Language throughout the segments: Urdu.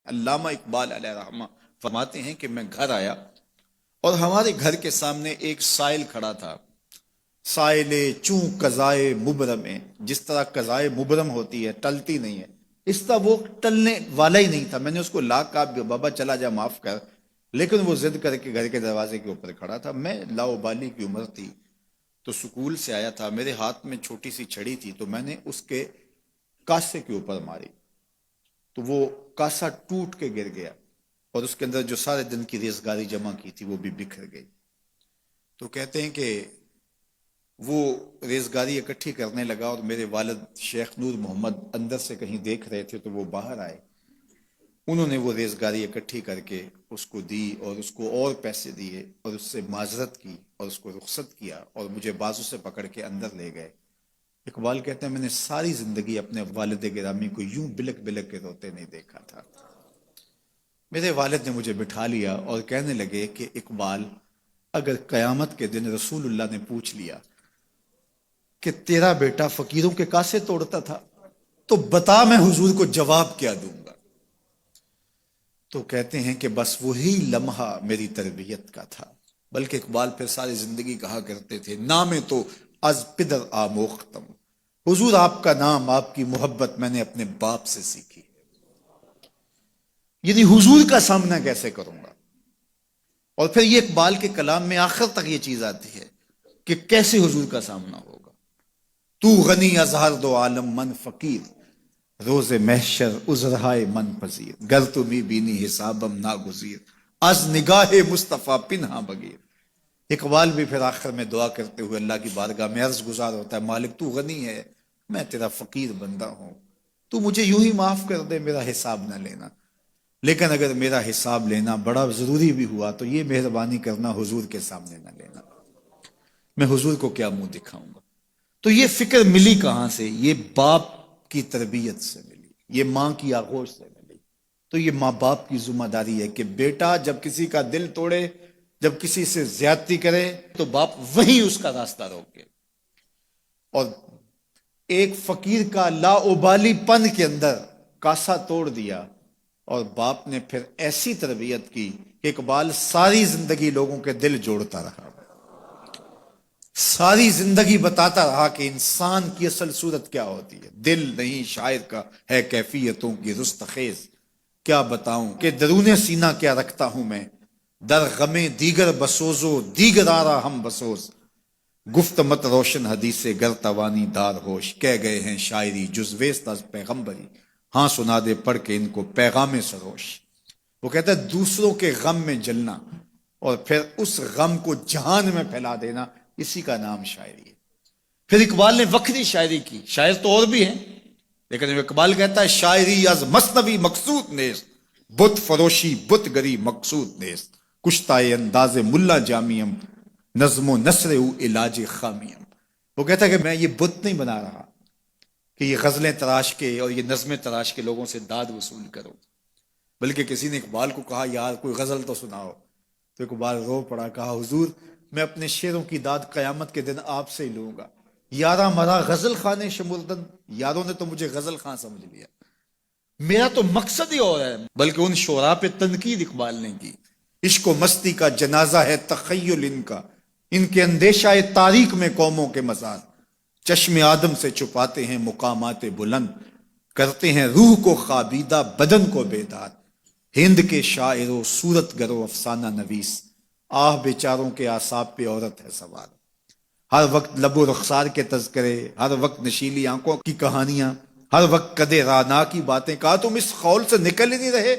علامہ اقبال علیہ رحمہ فرماتے ہیں کہ میں گھر آیا اور ہمارے گھر کے سامنے ایک سائل کھڑا تھا. سائل چوں قضائے مبرم ہے، جس طرح قضائے مبرم ہوتی ہے، ٹلتی نہیں ہے، اس طرح وہ ٹلنے والا ہی نہیں تھا. میں نے اس کو لا کہا بابا چلا جا معاف کر، لیکن وہ ضد کر کے گھر کے دروازے کے اوپر کھڑا تھا. میں لاؤبالی کی عمر تھی تو سکول سے آیا تھا، میرے ہاتھ میں چھوٹی سی چھڑی تھی تو میں نے اس کے کاسے کے اوپر ماری تو وہ کاسا ٹوٹ کے گر گیا اور اس کے اندر جو سارے دن کی ریزگاری جمع کی تھی وہ بھی بکھر گئی. تو کہتے ہیں کہ وہ ریزگاری اکٹھی کرنے لگا اور میرے والد شیخ نور محمد اندر سے کہیں دیکھ رہے تھے تو وہ باہر آئے. انہوں نے وہ ریزگاری اکٹھی کر کے اس کو دی اور اس کو اور پیسے دیے اور اس سے معذرت کی اور اس کو رخصت کیا اور مجھے بازو سے پکڑ کے اندر لے گئے. اقبال کہتے ہیں میں نے ساری زندگی اپنے والد گرامی کو یوں بلک بلک کے روتے نہیں دیکھا تھا. میرے والد نے مجھے بٹھا لیا اور کہنے لگے کہ اقبال، اگر قیامت کے دن رسول اللہ نے پوچھ لیا کہ تیرا بیٹا فقیروں کے کاسے توڑتا تھا تو بتا میں حضور کو جواب کیا دوں گا. تو کہتے ہیں کہ بس وہی لمحہ میری تربیت کا تھا. بلکہ اقبال پھر ساری زندگی کہا کرتے تھے نام تو از پدر آموختم، حضور آپ کا نام، آپ کی محبت میں نے اپنے باپ سے سیکھی. یعنی حضور کا سامنا کیسے کروں گا. اور پھر یہ اقبال کے کلام میں آخر تک یہ چیز آتی ہے کہ کیسے حضور کا سامنا ہوگا. تو غنی از ہر دو عالم من فقیر، روز محشر عذرہائے من پذیر، گر تو می بینی حسابم ناگزیر، از نگاہ مصطفیٰ پنہا بگیر. اقبال بھی پھر آخر میں دعا کرتے ہوئے اللہ کی بارگاہ میں عرض گزار ہوتا ہے مالک تو غنی ہے، میں تیرا فقیر بندہ ہوں، تو مجھے یوں ہی معاف کر دے، میرا حساب نہ لینا. لیکن اگر میرا حساب لینا بڑا ضروری بھی ہوا تو یہ مہربانی کرنا حضور کے سامنے نہ لینا، میں حضور کو کیا منہ دکھاؤں گا. تو یہ فکر ملی کہاں سے؟ یہ باپ کی تربیت سے ملی، یہ ماں کی آغوش سے ملی. تو یہ ماں باپ کی ذمہ داری ہے کہ بیٹا جب کسی کا دل توڑے، جب کسی سے زیادتی کرے تو باپ وہیں اس کا راستہ روکے. اور ایک فقیر کا لاؤبالی پن کے اندر کاسا توڑ دیا اور باپ نے پھر ایسی تربیت کی کہ اقبال ساری زندگی لوگوں کے دل جوڑتا رہا، ساری زندگی بتاتا رہا کہ انسان کی اصل صورت کیا ہوتی ہے. دل نہیں شاعر کا ہے کیفیتوں کی رستخیز، کیا بتاؤں کہ درون سینہ کیا رکھتا ہوں میں، در غم دیگر بسوزو دیگر آرا ہم بسوز، گفت مت روشن حدیث گر توانی دار ہوش، کہہ گئے ہیں شاعری جزویست از پیغمبری، ہاں سنا دے پڑھ کے ان کو پیغام سروش. وہ کہتا ہے دوسروں کے غم میں جلنا اور پھر اس غم کو جہان میں پھیلا دینا، اسی کا نام شاعری ہے. پھر اقبال نے وکری شاعری کی، شاعر تو اور بھی ہیں لیکن اقبال کہتا ہے شاعری از مثنوی مقصود نیست، بت فروشی بت گری مقصود نیست، کشتائے انداز ملا جامیم، نظم و نثر او علاج خامیم. وہ کہتا ہے کہ میں یہ بت نہیں بنا رہا کہ یہ غزلیں تراش کے اور یہ نظمیں تراش کے لوگوں سے داد وصول کرو. بلکہ کسی نے اقبال کو کہا یار کوئی غزل تو سناؤ، تو اقبال رو پڑا، کہا حضور میں اپنے شعروں کی داد قیامت کے دن آپ سے ہی لوں گا. یارہ مرا غزل خانے شمردن، یاروں نے تو مجھے غزل خاں سمجھ لیا، میرا تو مقصد ہی اور ہے. بلکہ ان شعراء پہ تنقید اقبال نے کی، عشق و مستی کا جنازہ ہے تخیل ان کے اندیشہ تاریخ میں قوموں کے مزار، چشم آدم سے چھپاتے ہیں مقامات بلند، کرتے ہیں روح کو خوابیدہ بدن کو بیدار. ہند کے شاعر و صورت گر و افسانہ نویس، آہ بیچاروں کے اعصاب پہ عورت ہے سوار. ہر وقت لب و رخسار کے تذکرے، ہر وقت نشیلی آنکھوں کی کہانیاں، ہر وقت قد رانا کی باتیں. کہا تم اس خول سے نکل ہی نہیں رہے،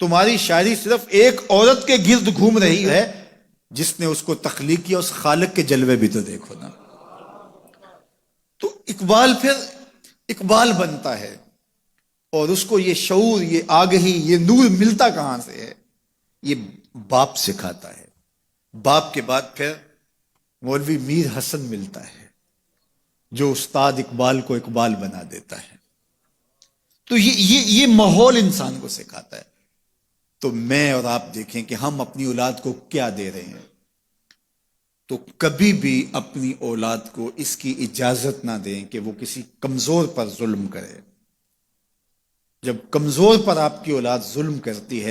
تمہاری شاعری صرف ایک عورت کے گرد گھوم رہی ہے جس نے اس کو تخلیق کیا، اس خالق کے جلوے بھی تو دیکھو نا. تو اقبال پھر اقبال بنتا ہے اور اس کو یہ شعور، یہ آگہی، یہ نور ملتا کہاں سے ہے؟ یہ باپ سکھاتا ہے. باپ کے بعد پھر مولوی میر حسن ملتا ہے جو استاد اقبال کو اقبال بنا دیتا ہے. تو یہ ماحول انسان کو سکھاتا ہے. تو میں اور آپ دیکھیں کہ ہم اپنی اولاد کو کیا دے رہے ہیں. تو کبھی بھی اپنی اولاد کو اس کی اجازت نہ دیں کہ وہ کسی کمزور پر ظلم کرے. جب کمزور پر آپ کی اولاد ظلم کرتی ہے